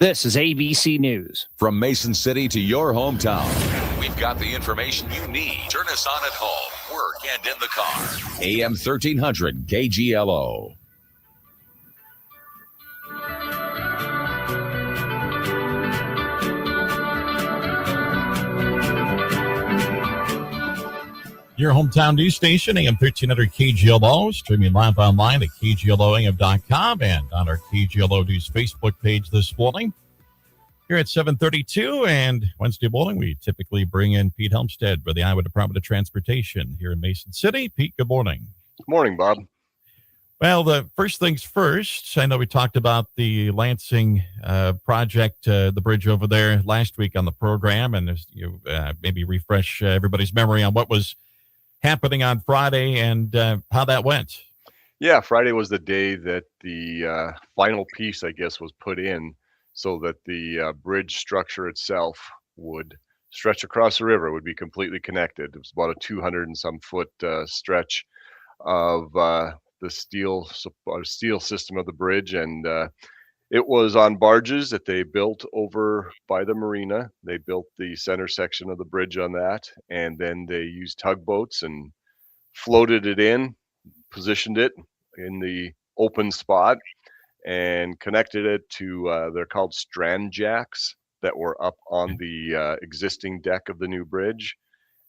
This is ABC News. From Mason City to your hometown, we've got the information you need. Turn us on at home, work, and in the car. AM 1300 KGLO. Your hometown news station, AM 1300 KGLO, streaming live online at KGLOAM.com and on our KGLO News Facebook page this morning. Here at 7:32 and Wednesday morning, we typically bring in Pete Hjelmstad for the Iowa Department of Transportation here in Mason City. Pete, good morning. Good morning, Bob. Well, the first things first, I know we talked about the Lansing project, the bridge over there last week on the program, and you maybe refresh everybody's memory on what was happening on Friday and how that went. Yeah, Friday was the day that the final piece, I guess, was put in so that the bridge structure itself would stretch across the river, would be completely connected. It was about a 200 and some foot stretch of the steel system of the bridge, and it was on barges that they built over by the marina. They built the center section of the bridge on that, and then they used tugboats and floated it in, positioned it in the open spot, and connected it to, they're called strand jacks that were up on the existing deck of the new bridge.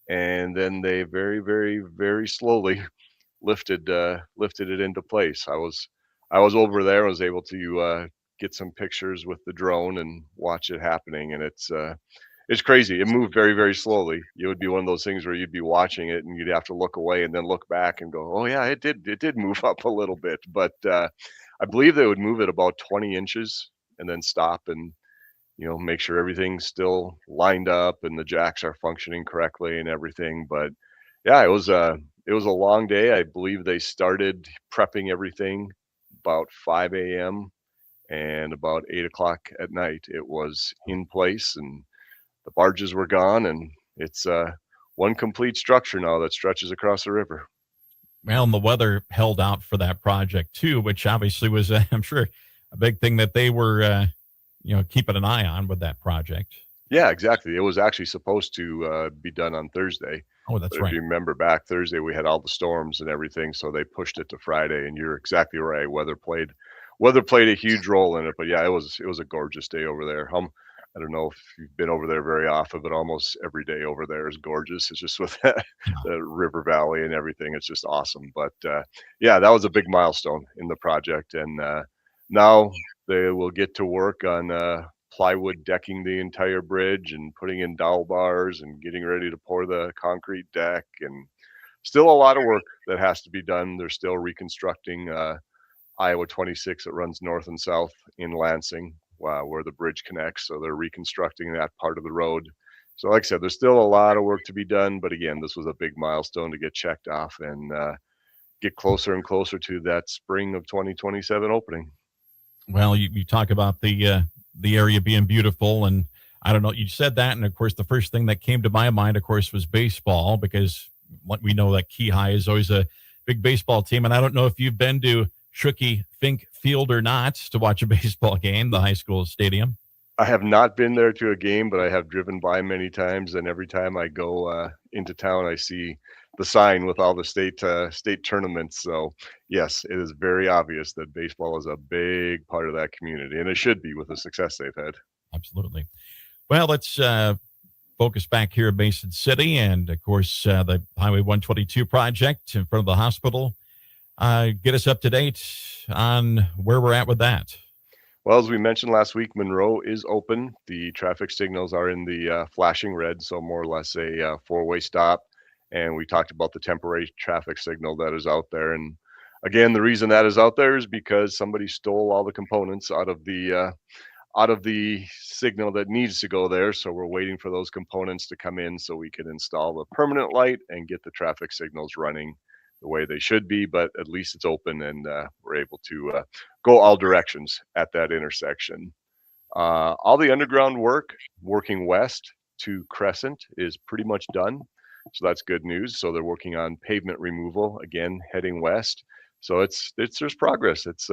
And then they very, very, very slowly lifted it into place. I was over there. I was able to get some pictures with the drone and watch it happening, and it's crazy. It moved very, very slowly. It would be one of those things where you'd be watching it and you'd have to look away and then look back and go, oh yeah, it did move up a little bit. But I believe they would move it about 20 inches and then stop and make sure everything's still lined up and the jacks are functioning correctly and everything. But yeah, it was a long day. I believe they started prepping everything about 5 a.m. and about 8 o'clock at night it was in place and the barges were gone, and it's one complete structure now that stretches across the river. Well, and the weather held out for that project too, which obviously was, I'm sure, a big thing that they were, keeping an eye on with that project. Yeah, exactly. It was actually supposed to be done on Thursday. Oh, that's but right. If you remember back Thursday, we had all the storms and everything, so they pushed it to Friday. And you're exactly right. Weather played a huge role in it. But yeah, it was a gorgeous day over there. I don't know if you've been over there very often, but almost every day over there is gorgeous. It's just with the river valley and everything. It's just awesome. But yeah, that was a big milestone in the project. And now they will get to work on plywood decking the entire bridge and putting in dowel bars and getting ready to pour the concrete deck. And still a lot of work that has to be done. They're still reconstructing Iowa 26 that runs north and south in Lansing. Where the bridge connects. So they're reconstructing that part of the road. So like I said, there's still a lot of work to be done. But again, this was a big milestone to get checked off and get closer and closer to that spring of 2027 opening. Well, you talk about the area being beautiful, and I don't know, you said that, and of course the first thing that came to my mind, of course, was baseball, because we know that Key High is always a big baseball team, and I don't know if you've been to Shooky Fink Field or not to watch a baseball game, the high school stadium. I have not been there to a game, but I have driven by many times, and every time I go into town, I see the sign with all the state tournaments. So yes, it is very obvious that baseball is a big part of that community, and it should be with the success they've had. Absolutely. Well, let's focus back here in Mason City, and of course the Highway 122 project in front of the hospital. Get us up to date on where we're at with that. Well, as we mentioned last week, Monroe is open. The traffic signals are in the flashing red, so more or less a four-way stop. And we talked about the temporary traffic signal that is out there. And again, the reason that is out there is because somebody stole all the components out of the signal that needs to go there. So we're waiting for those components to come in so we can install a permanent light and get the traffic signals running the way they should be, but at least it's open and we're able to go all directions at that intersection. All the underground work working west to Crescent is pretty much done. So that's good news. So they're working on pavement removal again, heading west. So there's progress. It's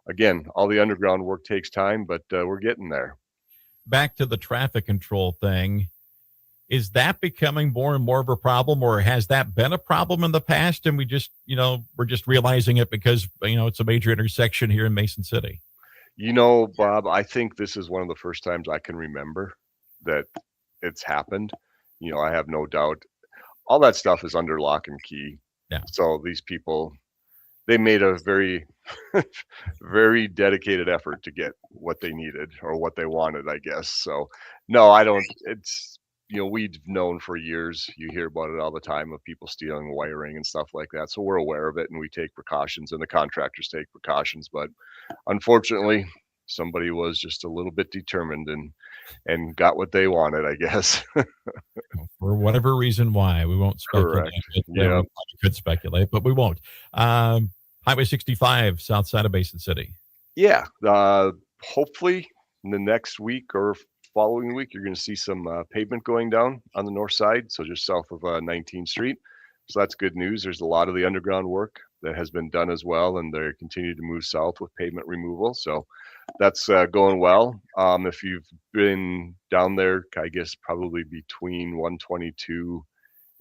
again, all the underground work takes time, but we're getting there. Back to the traffic control thing. Is that becoming more and more of a problem, or has that been a problem in the past? And we just, we're just realizing it because, it's a major intersection here in Mason City. Bob, I think this is one of the first times I can remember that it's happened. I have no doubt all that stuff is under lock and key. Yeah. So these people, they made a very, very dedicated effort to get what they needed or what they wanted, I guess. So, no, I don't. It's, we've known for years. You hear about it all the time of people stealing wiring and stuff like that. So we're aware of it and we take precautions and the contractors take precautions. But unfortunately, somebody was just a little bit determined and got what they wanted, I guess. For whatever reason why. We won't speculate. Correct. We probably could speculate, but we won't. Highway 65, south side of Mason City. Yeah. Hopefully in the next week or following week, you're going to see some pavement going down on the north side, so just south of 19th Street. So that's good news. There's a lot of the underground work that has been done as well, and they continue to move south with pavement removal. So that's going well. If you've been down there, I guess probably between 122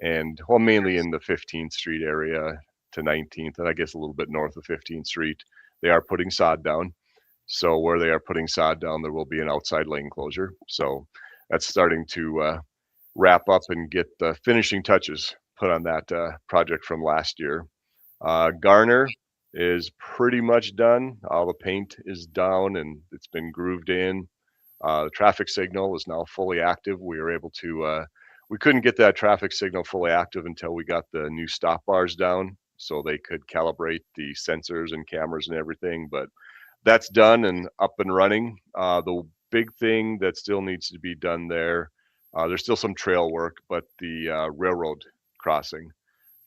and, well, mainly in the 15th Street area to 19th, and I guess a little bit north of 15th Street, they are putting sod down. So where they are putting sod down, there will be an outside lane closure. So that's starting to wrap up and get the finishing touches put on that project from last year. Garner is pretty much done. All the paint is down and it's been grooved in. The traffic signal is now fully active. We were able to, we couldn't get that traffic signal fully active until we got the new stop bars down so they could calibrate the sensors and cameras and everything. But that's done and up and running. The big thing that still needs to be done there, there's still some trail work, but the railroad crossing,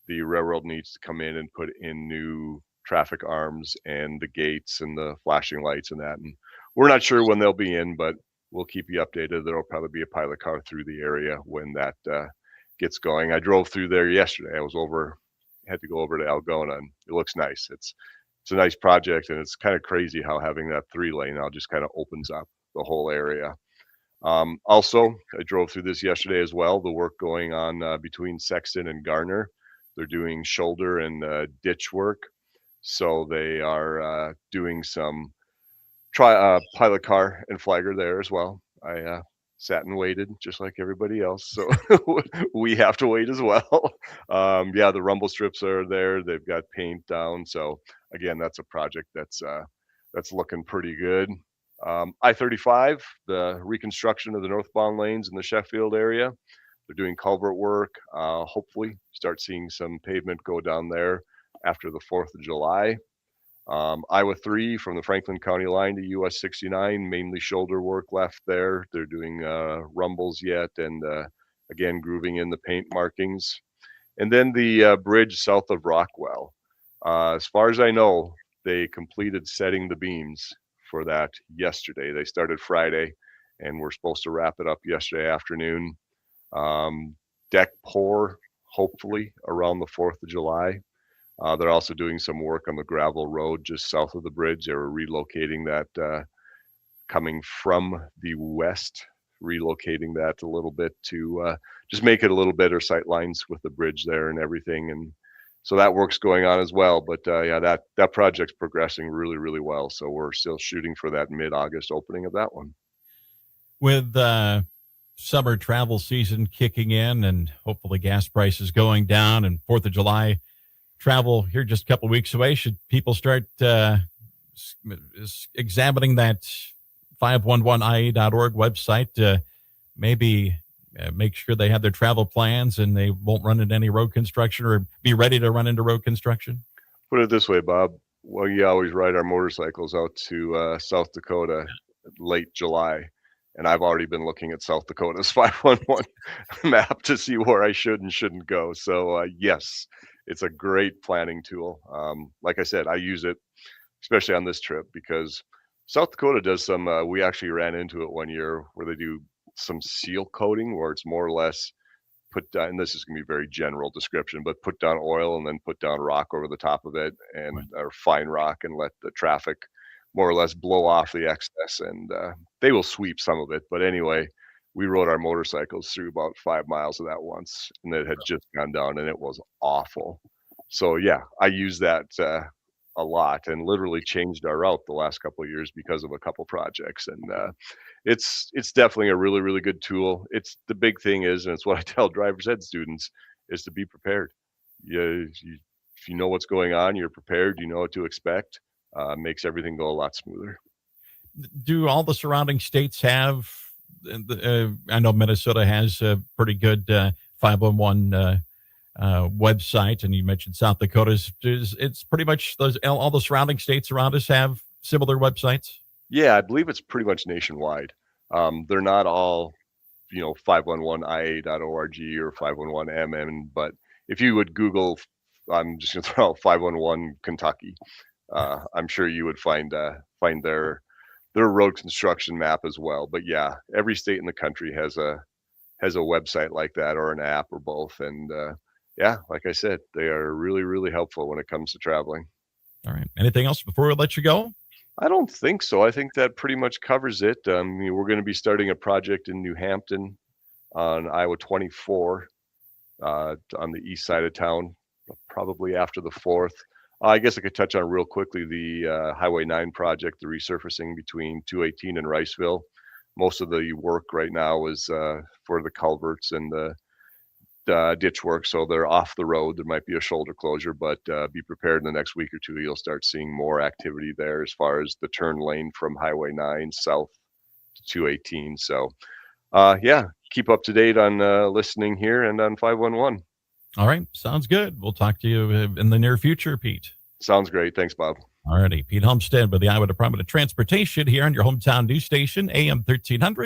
the railroad needs to come in and put in new traffic arms and the gates and the flashing lights and that. And we're not sure when they'll be in, but we'll keep you updated. There'll probably be a pilot car through the area when that gets going. I drove through there yesterday. Had to go over to Algona, and it looks nice. It's a nice project, and it's kind of crazy how having that 3-lane now just kind of opens up the whole area. Also, I drove through this yesterday as well. The work going on between Sexton and Garner. They're doing shoulder and ditch work. So they are doing some pilot car and flagger there as well. I sat and waited just like everybody else. So we have to wait as well. Yeah, the rumble strips are there. They've got paint down. So again, that's a project that's looking pretty good. I-35, the reconstruction of the northbound lanes in the Sheffield area. They're doing culvert work. Hopefully start seeing some pavement go down there after the 4th of July. Iowa 3 from the Franklin County line to US 69, mainly shoulder work left there. They're doing rumbles yet and again, grooving in the paint markings. And then the bridge south of Rockwell. As far as I know, they completed setting the beams for that yesterday. They started Friday and we're supposed to wrap it up yesterday afternoon. Deck pour, hopefully around the 4th of July. They're also doing some work on the gravel road just south of the bridge. They were relocating that coming from the west, relocating that a little bit to just make it a little better sight lines with the bridge there and everything. And so that work's going on as well. But yeah, that project's progressing really, really well. So we're still shooting for that mid-August opening of that one. With summer travel season kicking in and hopefully gas prices going down and 4th of July travel here just a couple of weeks away, should people start examining that 511ia.org website, maybe make sure they have their travel plans and they won't run into any road construction or be ready to run into road construction? Put it this way, Bob. Well, you always ride our motorcycles out to South Dakota late July. And I've already been looking at South Dakota's 511 map to see where I should and shouldn't go. So yes, it's a great planning tool. Like I said, I use it, especially on this trip, because South Dakota does some, we actually ran into it one year where they do some seal coating where it's more or less put down, and this is going to be very general description, but put down oil and then put down rock over the top of it and or fine rock and let the traffic more or less blow off the excess, and they will sweep some of it. But anyway, we rode our motorcycles through about 5 miles of that once, and it had just gone down, and it was awful. So yeah, I use that a lot, and literally changed our route the last couple of years because of a couple projects. And it's definitely a really really good tool. It's the big thing is, and it's what I tell driver's ed students, is to be prepared. If you know what's going on, you're prepared. You know what to expect. Makes everything go a lot smoother. Do all the surrounding states have? I know Minnesota has a pretty good 511 website, and you mentioned South Dakota's. It's pretty much all the surrounding states around us have similar websites. Yeah, I believe it's pretty much nationwide. They're not all, 511ia.org or 511mm, but if you would Google, I'm just going to throw out 511 Kentucky. I'm sure you would find their road construction map as well. But yeah, every state in the country has a website like that, or an app, or both. And yeah, like I said, they are really really helpful when it comes to traveling. All right. Anything else before we let you go? I don't think so. I think that pretty much covers it. We're going to be starting a project in New Hampton on Iowa 24, on the east side of town, probably after the 4th. I guess I could touch on real quickly the Highway 9 project, the resurfacing between 218 and Riceville. Most of the work right now is for the culverts and the ditch work, so they're off the road. There might be a shoulder closure, but be prepared in the next week or two. You'll start seeing more activity there as far as the turn lane from Highway 9 south to 218. So yeah, keep up to date on listening here and on 511. All right. Sounds good. We'll talk to you in the near future, Pete. Sounds great. Thanks, Bob. All righty. Pete Hjelmstad with the Iowa Department of Transportation here on your hometown news station, AM 1300.